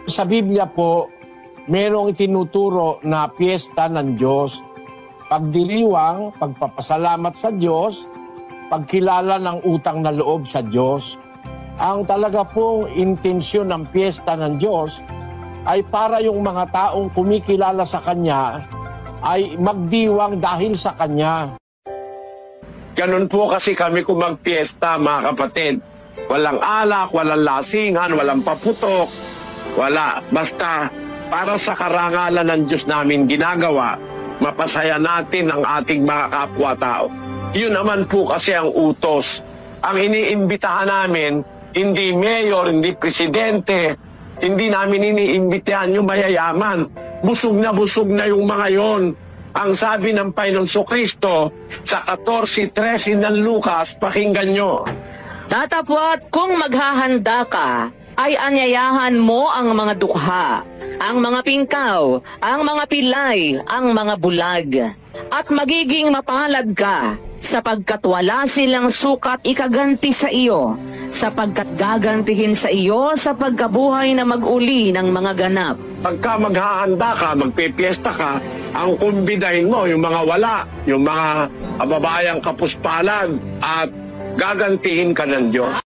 Sa Biblia po, merong itinuturo na piyesta ng Diyos. Pagdiriwang, pagpapasalamat sa Diyos, pagkilala ng utang na loob sa Diyos. Ang talaga pong intensyon ng piyesta ng Diyos ay para yung mga taong kumikilala sa Kanya ay magdiwang dahil sa Kanya. Ganun po kasi kami kung magpiesta, mga kapatid. Walang alak, walang lasingan, walang paputok, wala. Basta para sa karangalan ng Diyos namin ginagawa, mapasaya natin ang ating mga kapwa-tao. Yun naman po kasi ang utos. Ang iniimbitahan namin, hindi mayor, hindi presidente, hindi namin iniimbitahan yung mayayaman. Busog na yung mga yon. Ang sabi ng Panginoon Kristo sa 14:13 ng Lucas, pakinggan nyo. Tatapwat kung maghahanda ka, ay anyayahan mo ang mga dukha, ang mga pingkaw, ang mga pilay, ang mga bulag. At magiging mapalad ka, sapagkat wala silang sukat ikaganti sa iyo, sapagkat gagantihin sa iyo sa pagkabuhay na mag-uli ng mga ganap. Pagka maghahanda ka, magpipiesta ka, ang kumbidahin mo, yung mga wala, yung mga kababayang kapuspalan, at gagantihin ka ng Diyos.